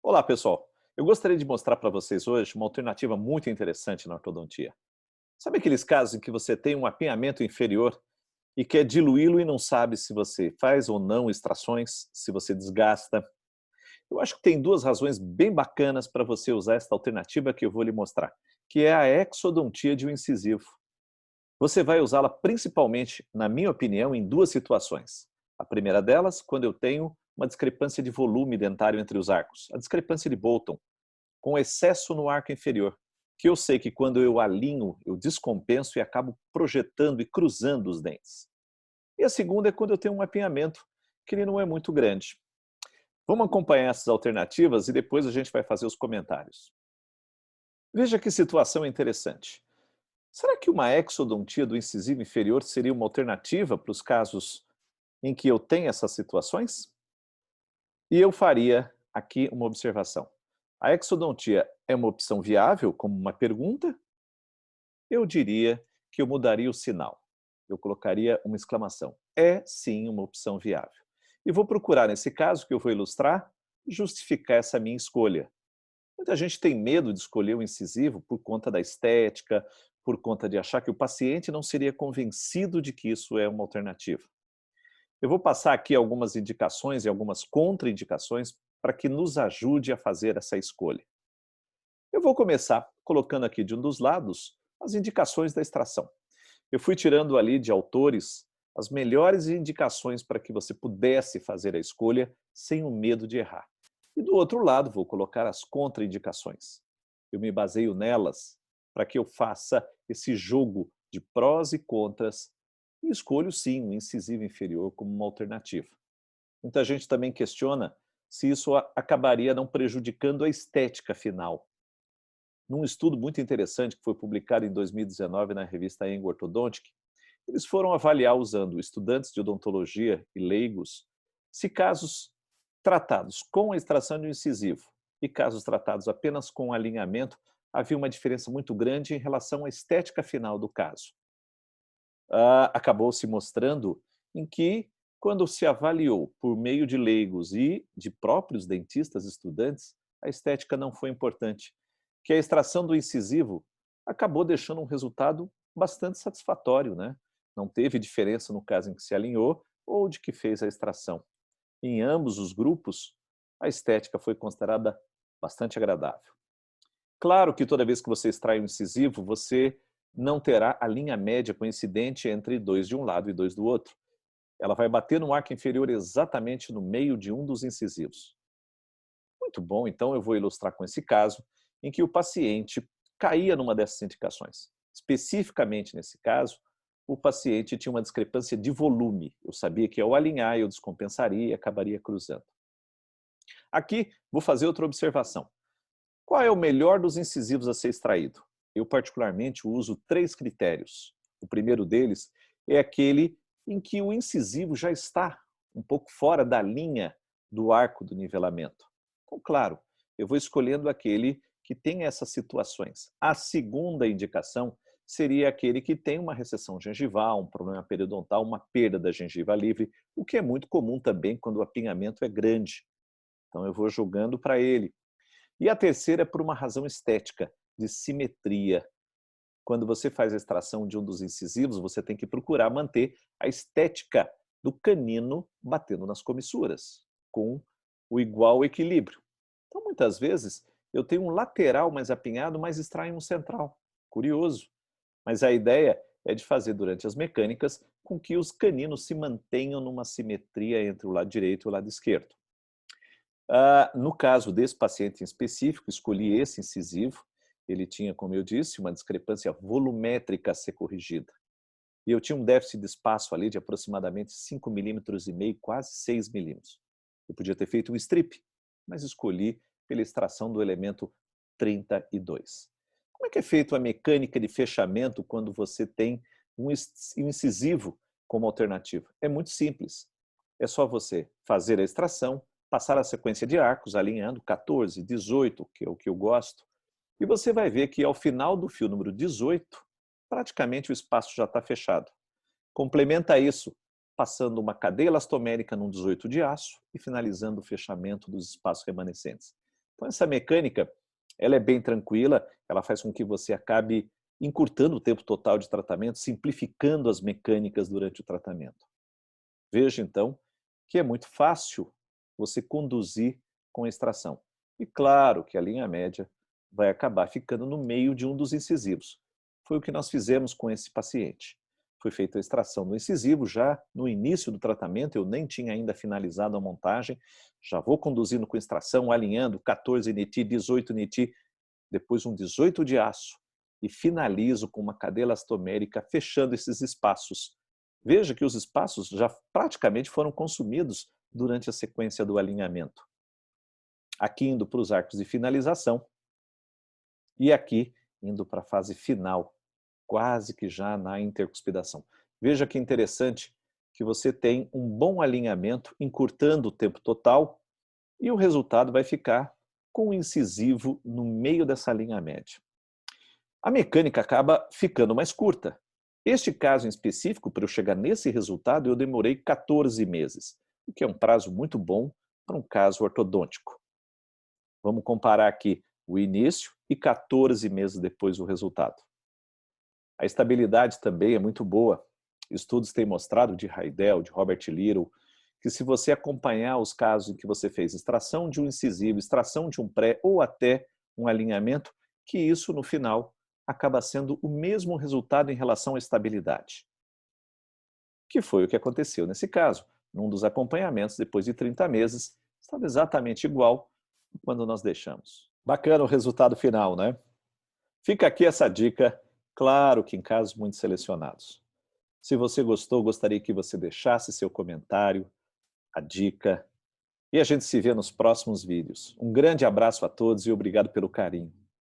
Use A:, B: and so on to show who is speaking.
A: Olá, pessoal. Eu gostaria de mostrar para vocês hoje uma alternativa muito interessante na ortodontia. Sabe aqueles casos em que você tem um apinhamento inferior e quer diluí-lo e não sabe se você faz ou não extrações, se você desgasta? Eu acho que tem duas razões bem bacanas para você usar esta alternativa que eu vou lhe mostrar, que é a exodontia de um incisivo. Você vai usá-la principalmente, na minha opinião, em duas situações. A primeira delas, quando eu tenho uma discrepância de volume dentário entre os arcos, a discrepância de Bolton, com excesso no arco inferior, que eu sei que quando eu alinho, eu descompenso e acabo projetando e cruzando os dentes. E a segunda é quando eu tenho um apinhamento que ele não é muito grande. Vamos acompanhar essas alternativas e depois a gente vai fazer os comentários. Veja que situação interessante. Será que uma exodontia do incisivo inferior seria uma alternativa para os casos em que eu tenho essas situações? E eu faria aqui uma observação. A exodontia é uma opção viável, como uma pergunta? Eu diria que eu mudaria o sinal. Eu colocaria uma exclamação. É sim uma opção viável. E vou procurar, nesse caso que eu vou ilustrar, justificar essa minha escolha. Muita gente tem medo de escolher o incisivo por conta da estética, por conta de achar que o paciente não seria convencido de que isso é uma alternativa. Eu vou passar aqui algumas indicações e algumas contraindicações para que nos ajude a fazer essa escolha. Eu vou começar colocando aqui de um dos lados as indicações da extração. Eu fui tirando ali de autores as melhores indicações para que você pudesse fazer a escolha sem o medo de errar. E do outro lado, vou colocar as contraindicações. Eu me baseio nelas para que eu faça esse jogo de prós e contras e escolho sim o incisivo inferior como uma alternativa. Muita gente também questiona se isso acabaria não prejudicando a estética final. Num estudo muito interessante que foi publicado em 2019 na revista Eng Orthodontic, eles foram avaliar usando estudantes de odontologia e leigos se casos tratados com a extração de um incisivo e casos tratados apenas com alinhamento, havia uma diferença muito grande em relação à estética final do caso. Acabou se mostrando em que, quando se avaliou por meio de leigos e de próprios dentistas estudantes, a estética não foi importante, que a extração do incisivo acabou deixando um resultado bastante satisfatório, né? Não teve diferença no caso em que se alinhou ou de que fez a extração. Em ambos os grupos, a estética foi considerada bastante agradável. Claro que toda vez que você extrai um incisivo, você não terá a linha média coincidente entre dois de um lado e dois do outro. Ela vai bater no arco inferior exatamente no meio de um dos incisivos. Muito bom, então eu vou ilustrar com esse caso em que o paciente caía numa dessas indicações. Especificamente nesse caso, o paciente tinha uma discrepância de volume. Eu sabia que ao alinhar eu descompensaria e acabaria cruzando. Aqui vou fazer outra observação. Qual é o melhor dos incisivos a ser extraído? Eu particularmente uso três critérios. O primeiro deles é aquele em que o incisivo já está um pouco fora da linha do arco do nivelamento. Então, claro, eu vou escolhendo aquele que tem essas situações. A segunda indicação seria aquele que tem uma recessão gengival, um problema periodontal, uma perda da gengiva livre, o que é muito comum também quando o apinhamento é grande. Então eu vou jogando para ele. E a terceira é por uma razão estética, de simetria. Quando você faz a extração de um dos incisivos, você tem que procurar manter a estética do canino batendo nas comissuras, com o igual equilíbrio. Então, muitas vezes, eu tenho um lateral mais apinhado, mas extraio um central. Curioso. Mas a ideia é de fazer durante as mecânicas com que os caninos se mantenham numa simetria entre o lado direito e o lado esquerdo. No caso desse paciente em específico, escolhi esse incisivo. Ele tinha, como eu disse, uma discrepância volumétrica a ser corrigida. E eu tinha um déficit de espaço ali de aproximadamente 5,5 milímetros, quase 6 milímetros. Eu podia ter feito um strip, mas escolhi pela extração do elemento 32. Como é que é feito a mecânica de fechamento quando você tem um incisivo como alternativa? É muito simples. É só você fazer a extração, passar a sequência de arcos, alinhando 14, 18, que é o que eu gosto, e você vai ver que ao final do fio número 18, praticamente o espaço já está fechado. Complementa isso passando uma cadeia elastomérica num 18 de aço e finalizando o fechamento dos espaços remanescentes. Então essa mecânica, ela é bem tranquila, ela faz com que você acabe encurtando o tempo total de tratamento, simplificando as mecânicas durante o tratamento. Veja então que é muito fácil você conduzir com a extração. E claro que a linha média vai acabar ficando no meio de um dos incisivos. Foi o que nós fizemos com esse paciente. Foi feita a extração do incisivo já no início do tratamento, eu nem tinha ainda finalizado a montagem, já vou conduzindo com extração, alinhando 14 niti, 18 niti, depois um 18 de aço e finalizo com uma cadeia elastomérica fechando esses espaços. Veja que os espaços já praticamente foram consumidos durante a sequência do alinhamento. Aqui indo para os arcos de finalização e aqui indo para a fase final, quase que já na intercuspidação. Veja que interessante que você tem um bom alinhamento, encurtando o tempo total, e o resultado vai ficar com o incisivo no meio dessa linha média. A mecânica acaba ficando mais curta. Este caso em específico, para eu chegar nesse resultado, eu demorei 14 meses, o que é um prazo muito bom para um caso ortodôntico. Vamos comparar aqui o início e 14 meses depois o resultado. A estabilidade também é muito boa. Estudos têm mostrado, de Heidel, de Robert Little, que se você acompanhar os casos em que você fez extração de um incisivo, extração de um pré ou até um alinhamento, que isso no final acaba sendo o mesmo resultado em relação à estabilidade. Que foi o que aconteceu nesse caso. Num dos acompanhamentos, depois de 30 meses, estava exatamente igual quando nós deixamos. Bacana o resultado final, né? Fica aqui essa dica, claro que em casos muito selecionados. Se você gostou, gostaria que você deixasse seu comentário, a dica, e a gente se vê nos próximos vídeos. Um grande abraço a todos e obrigado pelo carinho.